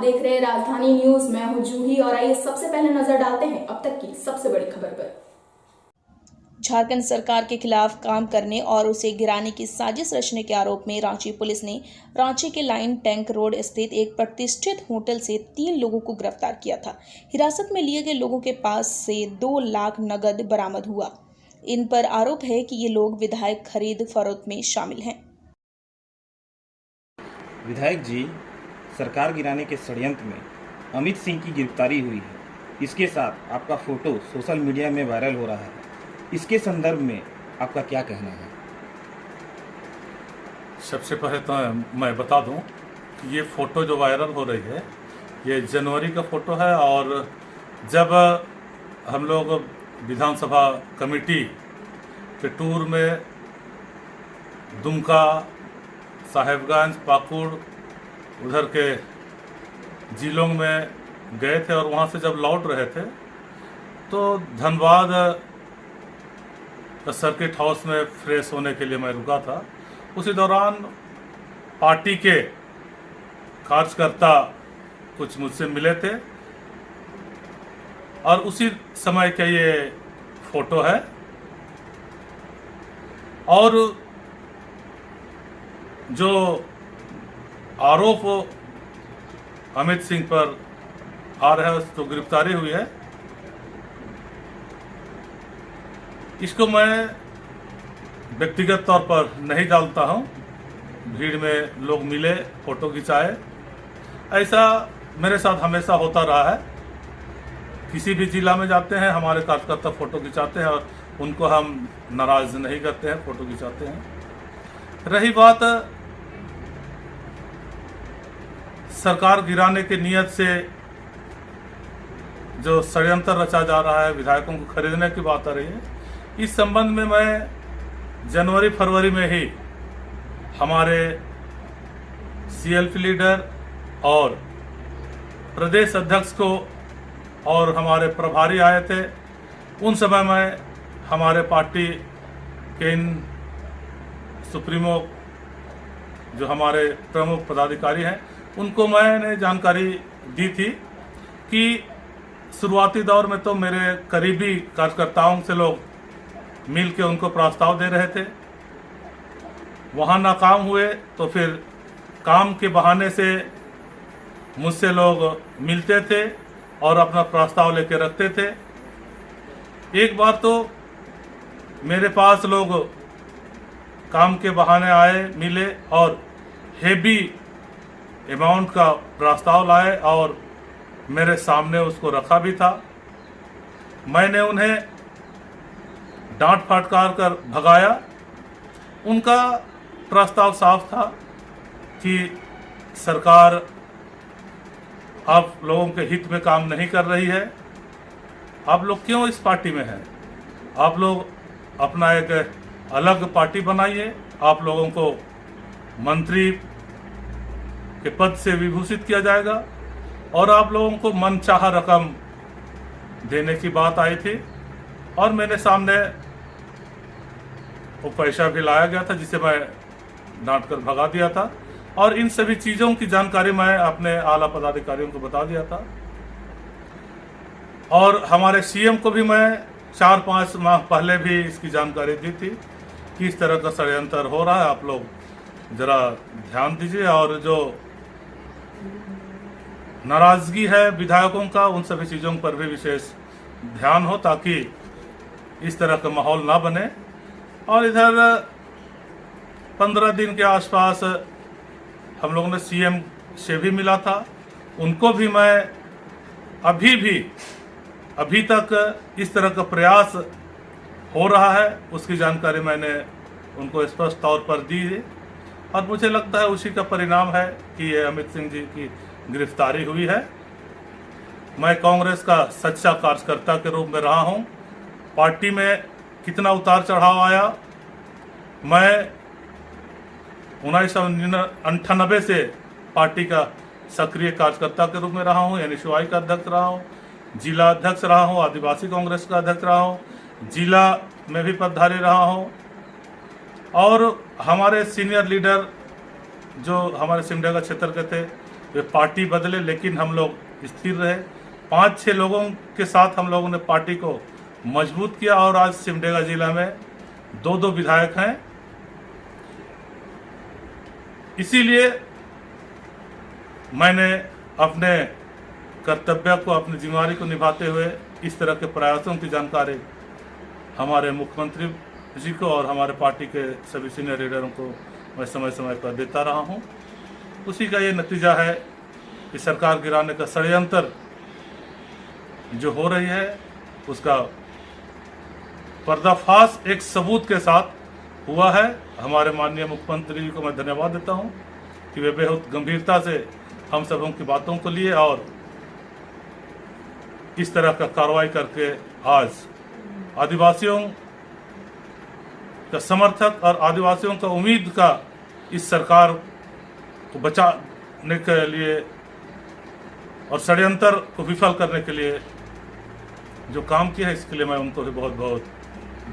देख रहे हैं राजधानी न्यूज। मैं हूं जूही और आइए सबसे पहले नजर डालते हैं अब तक की सबसे बड़ी खबर पर। झारखंड सरकार के खिलाफ काम करने और उसे गिराने की साजिश रचने के आरोप में रांची पुलिस ने रांची के लाइन टैंक रोड स्थित एक प्रतिष्ठित होटल से 3 लोगों को गिरफ्तार किया था। हिरासत में लिए गए लोगों के पास से 2 लाख नगद बरामद हुआ। इन पर आरोप है कि ये लोग विधायक खरीद फरोख्त में शामिल हैं। विधायक जी, सरकार गिराने के षड्यंत्र में अमित सिंह की गिरफ्तारी हुई है। इसके साथ आपका फोटो सोशल मीडिया में वायरल हो रहा है। इसके संदर्भ में आपका क्या कहना है? सबसे पहले तो मैं बता दूं कि ये फ़ोटो जो वायरल हो रही है ये जनवरी का फ़ोटो है, और जब हम लोग विधानसभा कमेटी के टूर में दुमका, साहेबगंज, पाकुड़ उधर के जिलों में गए थे और वहाँ से जब लौट रहे थे तो धनबाद सर्किट हाउस में फ्रेश होने के लिए मैं रुका था। उसी दौरान पार्टी के कार्यकर्ता कुछ मुझसे मिले थे और उसी समय का ये फोटो है। और जो आरोप अमित सिंह पर आ रहा है, तो गिरफ्तारी हुई है, इसको मैं व्यक्तिगत तौर पर नहीं डालता हूं। भीड़ में लोग मिले, फोटो खिंचाए, ऐसा मेरे साथ हमेशा होता रहा है। किसी भी जिला में जाते हैं, हमारे कार्यकर्ता फोटो खिंचाते हैं और उनको हम नाराज नहीं करते हैं, फोटो खिंचाते हैं। रही बात सरकार गिराने की नीयत से जो षड्यंत्र रचा जा रहा है, विधायकों को खरीदने की बात आ रही है, इस संबंध में मैं जनवरी फरवरी में ही हमारे सीएलपी लीडर और प्रदेश अध्यक्ष को और हमारे प्रभारी आए थे। उन समय मैं हमारे पार्टी के इन सुप्रीमो जो हमारे प्रमुख पदाधिकारी हैं, उनको मैंने जानकारी दी थी कि शुरुआती दौर में तो मेरे करीबी कार्यकर्ताओं से लोग मिल के उनको प्रस्ताव दे रहे थे, वहाँ नाकाम हुए तो फिर काम के बहाने से मुझसे लोग मिलते थे और अपना प्रस्ताव लेके रखते थे। एक बार तो मेरे पास लोग काम के बहाने आए, मिले और हेवी अमाउंट का प्रस्ताव लाए और मेरे सामने उसको रखा भी था। मैंने उन्हें डांट फटकार कर भगाया। उनका प्रस्ताव साफ था कि सरकार आप लोगों के हित में काम नहीं कर रही है, आप लोग क्यों इस पार्टी में हैं? आप लोग अपना एक अलग पार्टी बनाइए, आप लोगों को मंत्री के पद से विभूषित किया जाएगा और आप लोगों को मनचाहा रकम देने की बात आई थी। और मेरे सामने वो पैसा भी लाया गया था जिसे मैं डांट कर भगा दिया था, और इन सभी चीज़ों की जानकारी मैं अपने आला पदाधिकारियों को बता दिया था। और हमारे सीएम को भी मैं 4-5 माह पहले भी इसकी जानकारी दी थी कि इस तरह का षड्यंत्र हो रहा है, आप लोग जरा ध्यान दीजिए और जो नाराजगी है विधायकों का, उन सभी चीज़ों पर भी विशेष ध्यान हो ताकि इस तरह का माहौल ना बने। और इधर 15 दिन के आसपास हम लोगों ने सीएम से भी मिला था। उनको भी मैं अभी तक इस तरह का प्रयास हो रहा है उसकी जानकारी मैंने उनको स्पष्ट तौर पर दी है, और मुझे लगता है उसी का परिणाम है कि ये अमित सिंह जी की गिरफ्तारी हुई है। मैं कांग्रेस का सच्चा कार्यकर्ता के रूप में रहा हूं। पार्टी में कितना उतार चढ़ाव आया, मैं 1998 से पार्टी का सक्रिय कार्यकर्ता के रूप में रहा हूं, एनएसयूआई का अध्यक्ष रहा हूं, जिला अध्यक्ष रहा हूं, आदिवासी कांग्रेस का अध्यक्ष रहा हूं, जिला में भी पदधारी रहा हूं। और हमारे सीनियर लीडर जो हमारे सिमडेगा क्षेत्र के थे, वे पार्टी बदले लेकिन हम लोग स्थिर रहे। 5-6 लोगों के साथ हम लोगों ने पार्टी को मजबूत किया और आज सिमडेगा जिला में 2 विधायक हैं। इसीलिए मैंने अपने कर्तव्य को, अपनी जिम्मेदारी को निभाते हुए इस तरह के प्रयासों की जानकारी हमारे मुख्यमंत्री जी को और हमारे पार्टी के सभी सीनियर लीडरों को मैं समय समय पर देता रहा हूं। उसी का ये नतीजा है कि सरकार गिराने का षड्यंत्र जो हो रही है उसका पर्दाफाश एक सबूत के साथ हुआ है। हमारे माननीय मुख्यमंत्री जी को मैं धन्यवाद देता हूं कि वे बेहद गंभीरता से हम सबों की बातों को लिए और इस तरह का कार्रवाई करके आज आदिवासियों का समर्थक और आदिवासियों का उम्मीद का इस सरकार को बचाने के लिए और षड्यंत्र को विफल करने के लिए जो काम किया है इसके लिए मैं उनको भी बहुत बहुत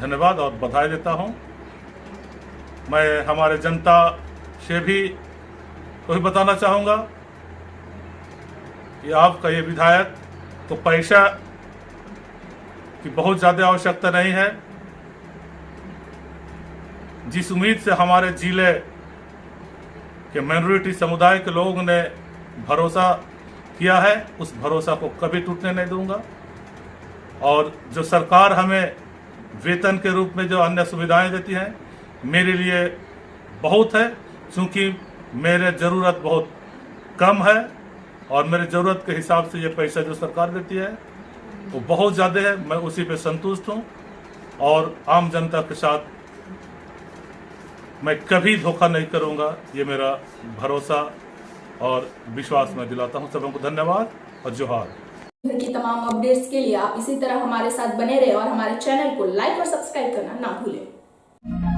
धन्यवाद और बधाई देता हूं। मैं हमारे जनता से भी को भी बताना चाहूँगा कि आपका ये विधायक तो पैसा की बहुत ज़्यादा आवश्यकता नहीं है। जिस उम्मीद से हमारे जिले के माइनॉरिटी समुदाय के लोगों ने भरोसा किया है उस भरोसा को कभी टूटने नहीं दूंगा। और जो सरकार हमें वेतन के रूप में जो अन्य सुविधाएं देती हैं मेरे लिए बहुत है, क्योंकि मेरे ज़रूरत बहुत कम है और मेरे ज़रूरत के हिसाब से ये पैसा जो सरकार देती है वो बहुत ज़्यादा है। मैं उसी पे संतुष्ट हूँ और आम जनता के साथ मैं कभी धोखा नहीं करूँगा, ये मेरा भरोसा और विश्वास मैं दिलाता हूँ। सबों को धन्यवाद और जोहार। घर की तमाम अपडेट्स के लिए आप इसी तरह हमारे साथ बने रहे और हमारे चैनल को लाइक और सब्सक्राइब करना ना भूलें।